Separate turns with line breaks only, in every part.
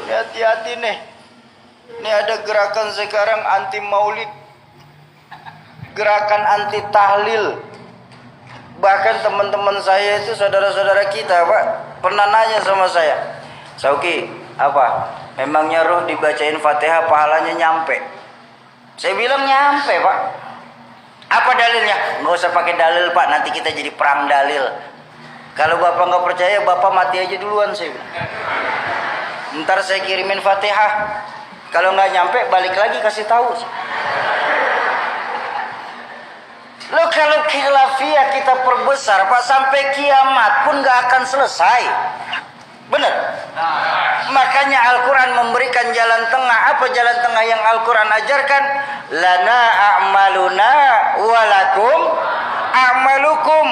Ini hati-hati nih. Ini ada gerakan sekarang anti maulid, gerakan anti tahlil. Bahkan teman-teman saya itu, saudara-saudara kita, Pak, pernah nanya sama saya, Sauki, apa? Memangnya roh dibacain Fatihah pahalanya nyampe? Saya bilang nyampe, Pak. Apa dalilnya? Nggak usah pakai dalil, Pak, nanti kita jadi perang dalil. Kalau Bapak nggak percaya, Bapak mati aja duluan, saya bilang. Ntar saya kirimin Fatihah. Kalau nggak nyampe, balik lagi kasih tahu. Lo kalau khilafiyah kita perbesar, Pak, sampai kiamat pun nggak akan selesai. Benar? Makanya Al-Quran memberikan jalan tengah. Apa jalan tengah yang Al-Quran ajarkan? Lana a'maluna walakum a'malukum.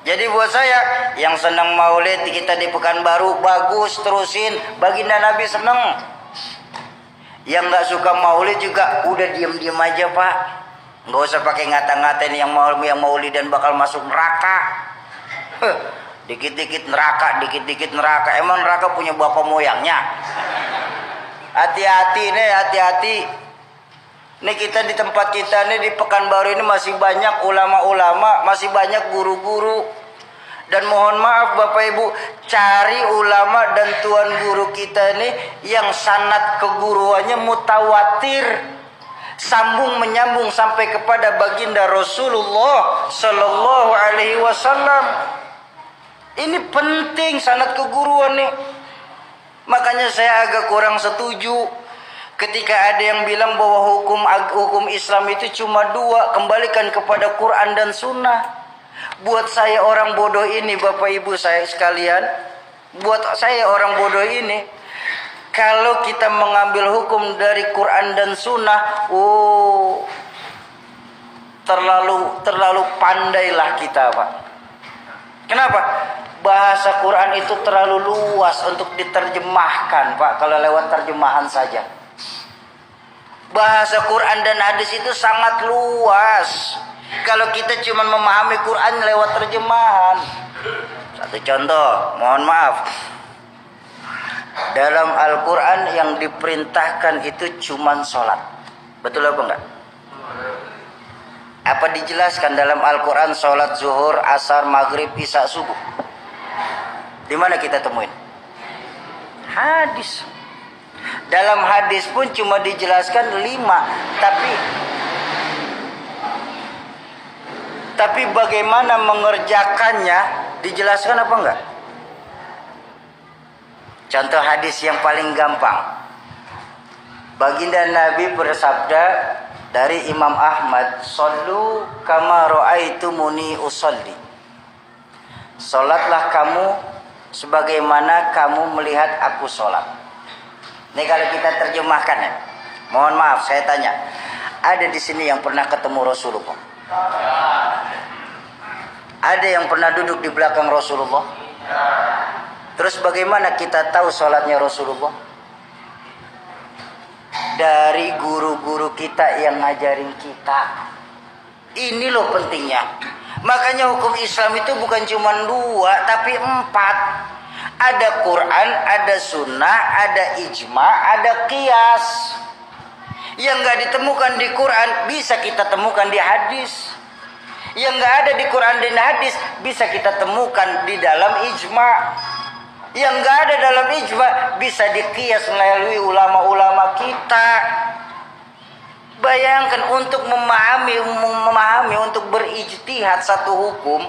Jadi buat saya yang senang maulid kita di Pekanbaru, bagus, terusin. Baginda Nabi senang. Yang nggak suka maulid juga udah diam-diam aja, Pak. Nggak usah pakai ngata-ngatain yang maulid dan bakal masuk neraka. Dikit-dikit neraka, dikit-dikit neraka. Emang neraka punya bapak moyangnya? Hati-hati nih, hati-hati. Nih kita di tempat kita nih di Pekanbaru ini masih banyak ulama-ulama, masih banyak guru-guru. Dan mohon maaf Bapak Ibu, cari ulama dan tuan guru kita nih yang sanad keguruannya mutawatir, sambung menyambung sampai kepada baginda Rasulullah Sallallahu Alaihi Wasallam. Ini penting sanad keguruan nih. Makanya saya agak kurang setuju ketika ada yang bilang bahwa hukum Islam itu cuma dua, kembalikan kepada Quran dan Sunnah. Buat saya orang bodoh ini, Bapak Ibu saya sekalian, buat saya orang bodoh ini, kalau kita mengambil hukum dari Quran dan Sunnah, terlalu pandailah kita, Pak. Kenapa? Bahasa Quran itu terlalu luas untuk diterjemahkan, Pak, kalau lewat terjemahan saja. Bahasa Quran dan hadis itu sangat luas. Kalau kita cuma memahami Quran lewat terjemahan. Satu contoh, mohon maaf. Dalam Al-Quran yang diperintahkan itu cuma sholat. Betul apa enggak? Apa dijelaskan dalam Al-Quran sholat zuhur, asar, maghrib, isya, subuh? Di mana kita temuin? Hadis. Dalam hadis pun cuma dijelaskan 5. Tapi bagaimana mengerjakannya dijelaskan apa enggak? Contoh hadis yang paling gampang. Baginda Nabi bersabda dari Imam Ahmad, "Shallu kama ra'aitumuni usolli." Salatlah kamu sebagaimana kamu melihat aku salat. Ini kalau kita terjemahkan ya. Mohon maaf saya tanya. Ada di sini yang pernah ketemu Rasulullah? Ada yang pernah duduk di belakang Rasulullah? Terus bagaimana kita tahu sholatnya Rasulullah? Dari guru-guru kita yang ngajarin kita. Ini loh pentingnya. Makanya hukum Islam itu bukan cuma 2, tapi 4. Ada Quran, ada Sunnah, ada ijma, ada qiyas. Yang nggak ditemukan di Quran bisa kita temukan di hadis. Yang nggak ada di Quran dan hadis bisa kita temukan di dalam ijma. Yang nggak ada dalam ijma bisa diqiyas melalui ulama-ulama kita. Bayangkan untuk memahami untuk berijtihad satu hukum,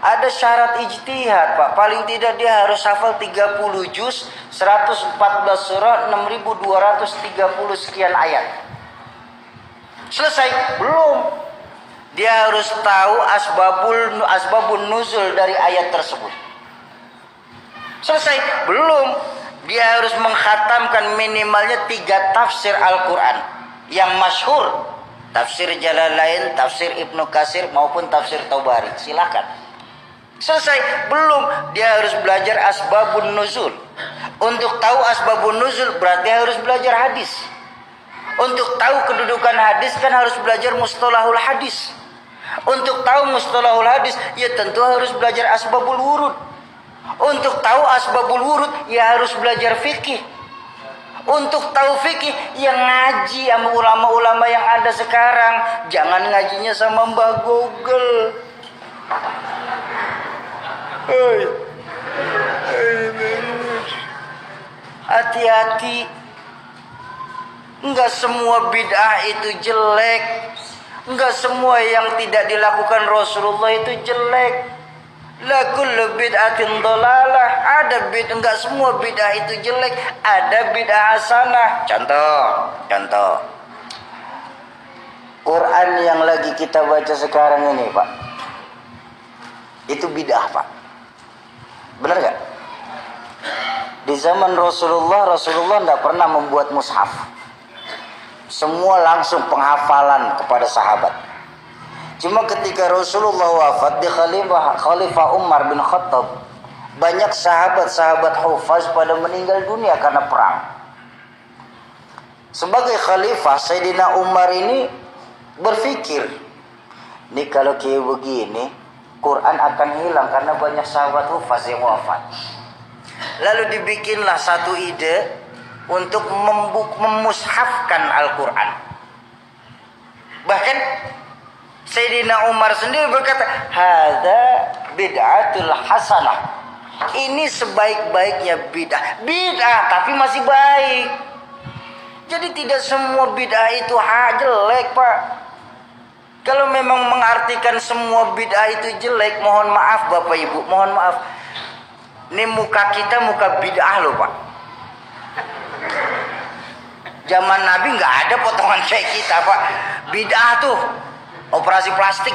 ada syarat ijtihad, Pak. Paling tidak dia harus hafal 30 juz, 114 surah, 6230 sekian ayat. Selesai? Belum. Dia harus tahu asbabun nuzul dari ayat tersebut. Selesai? Belum. Dia harus mengkhatamkan minimalnya 3 tafsir Al-Quran yang masyhur. Tafsir Jalalain, tafsir Ibnu Katsir maupun tafsir Tabari. Silakan. Selesai? Belum. Dia harus belajar asbabun nuzul. Untuk tahu asbabun nuzul berarti harus belajar hadis. Untuk tahu kedudukan hadis kan harus belajar mustalahul hadis. Untuk tahu mustalahul hadis ya tentu harus belajar asbabul wurud. Untuk tahu asbabul wurud ya harus belajar fikih. Untuk tahu fikih yang ngaji sama ulama-ulama yang ada sekarang. Jangan ngajinya sama Mbah Google. Hati-hati. Enggak semua bid'ah itu jelek. Enggak semua yang tidak dilakukan Rasulullah itu jelek. La kullu bid'atin dhalalah. Ada bid'ah, enggak semua bid'ah itu jelek, ada bid'ah hasanah. Contoh. Quran yang lagi kita baca sekarang ini, Pak. Itu bid'ah, Pak. Benar enggak? Di zaman Rasulullah enggak pernah membuat mushaf. Semua langsung penghafalan kepada sahabat. Cuma ketika Rasulullah wafat di Khalifah Umar bin Khattab, banyak sahabat-sahabat hufaz pada meninggal dunia karena perang. Sebagai khalifah, Sayyidina Umar ini berpikir, nih kalau kayak begini, Quran akan hilang karena banyak sahabat hufaz yang wafat. Lalu dibikinlah satu ide untuk memushafkan Al-Quran. Bahkan Sayyidina Umar sendiri berkata, hadza bid'atul hasanah. Ini sebaik-baiknya bid'ah. Bid'ah tapi masih baik. Jadi tidak semua bid'ah itu jelek, Pak. Kalau memang mengartikan semua bid'ah itu jelek, mohon maaf Bapak Ibu, mohon maaf. Ini muka kita muka bid'ah loh, Pak. Zaman Nabi nggak ada potongan kayak kita, Pak. Bid'ah tuh operasi plastik.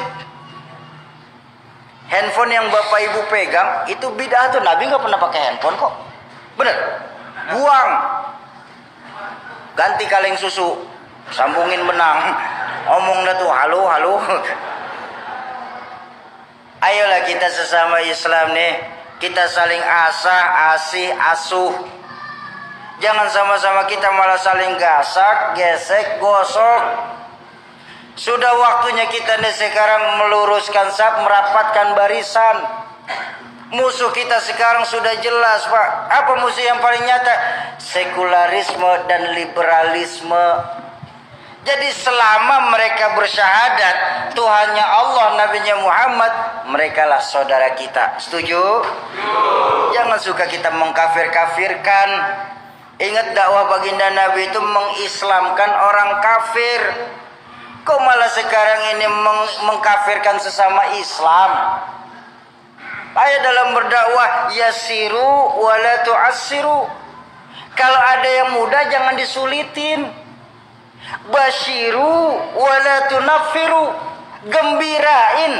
Handphone yang Bapak Ibu pegang itu bid'ah tuh. Nabi nggak pernah pakai handphone kok. Bener? Buang. Ganti kaleng susu. Sambungin benang. Omong dah tuh halo. Ayolah kita sesama Islam nih, kita saling asih, asuh. Jangan sama-sama kita malah saling gasak, gesek, gosok. Sudah waktunya kita nih sekarang meluruskan saf, merapatkan barisan. Musuh kita sekarang sudah jelas, Pak. Apa musuh yang paling nyata? Sekularisme dan liberalisme. Jadi selama mereka bersyahadat Tuhannya Allah, Nabinya Muhammad, merekalah saudara kita. Setuju? Jangan suka kita mengkafir-kafirkan. Ingat dakwah baginda Nabi itu mengislamkan orang kafir. Kok malah sekarang ini mengkafirkan sesama Islam? Ayo dalam berdakwah, yasiru wala tu'assiru. Kalau ada yang mudah jangan disulitin. Basyiru wala tunaffiru. Gembirain,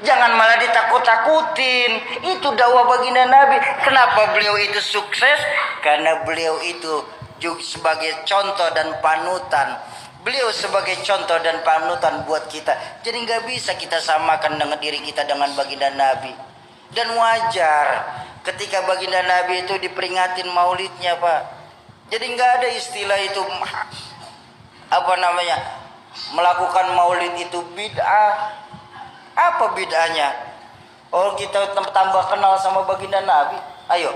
jangan malah ditakut-takutin. Itu dakwah baginda Nabi. Kenapa beliau itu sukses? Karena beliau itu juga sebagai contoh dan panutan. Beliau sebagai contoh dan panutan buat kita. Jadi nggak bisa kita samakan dengan diri kita dengan baginda Nabi. Dan wajar ketika baginda Nabi itu diperingatin maulidnya, Pak. Jadi nggak ada istilah itu melakukan maulid itu bid'ah. Apa bid'ahnya? Oh, kita tambah kenal sama baginda Nabi. Ayo,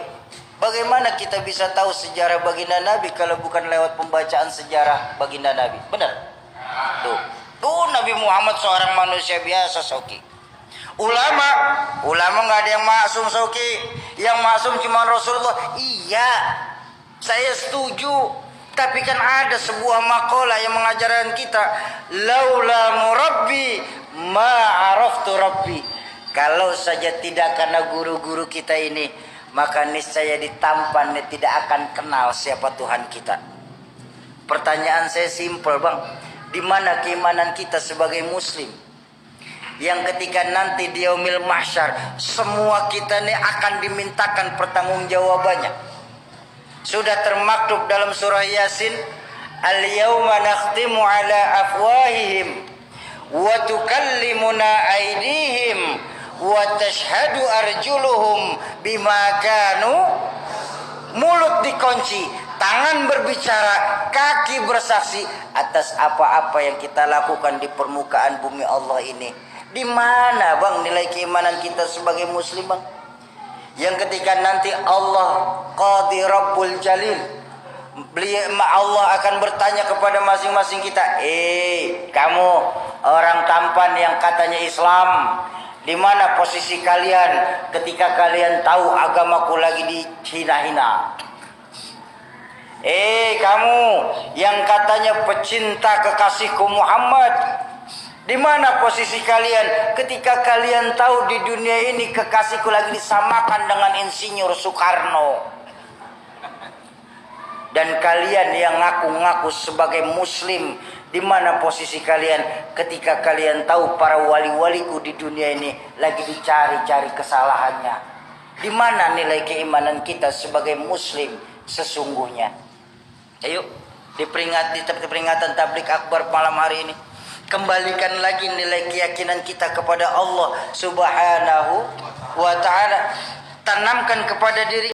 bagaimana kita bisa tahu sejarah baginda Nabi kalau bukan lewat pembacaan sejarah baginda Nabi? Benar? Tuh Nabi Muhammad seorang manusia biasa, Soki. Ulama nggak ada yang maksum, Soki. Yang maksum cuma Rasulullah. Iya, saya setuju. Tapi kan ada sebuah makalah yang mengajarkan kita, laula murabbi ma araftu rabbi. Kalau saja tidak karena guru-guru kita ini, maka niscaya ditampan tidak akan kenal siapa Tuhan kita. Pertanyaan saya simpel, Bang. Di mana keimanan kita sebagai muslim? Yang ketika nanti di yaumil mahsyar, semua kita ini akan dimintakan pertanggungjawabannya. Sudah termaktub dalam surah Yasin, al-yawma nakhtimu ala afwahihim wa tukallimuna aydihim wa tashhadu arjuluhum bima kanu. Mulut dikunci, tangan berbicara, kaki bersaksi atas apa-apa yang kita lakukan di permukaan bumi Allah ini. Di mana, Bang, nilai keimanan kita sebagai muslim, Bang? yang ketika nanti Allah Qadi Rabbul Jalil, Allah akan bertanya kepada masing-masing kita, kamu orang tampan yang katanya Islam, di mana posisi kalian ketika kalian tahu agamaku lagi dihina-hina? Kamu yang katanya pecinta kekasihku Muhammad, di mana posisi kalian ketika kalian tahu di dunia ini kekasihku lagi disamakan dengan Insinyur Soekarno? Dan kalian yang ngaku-ngaku sebagai muslim, di mana posisi kalian ketika kalian tahu para wali-waliku di dunia ini lagi dicari-cari kesalahannya? Di mana nilai keimanan kita sebagai muslim sesungguhnya? Ayo, di peringatan tablik akbar malam hari ini, kembalikan lagi nilai keyakinan kita kepada Allah Subhanahu wa ta'ala. Tanamkan kepada diri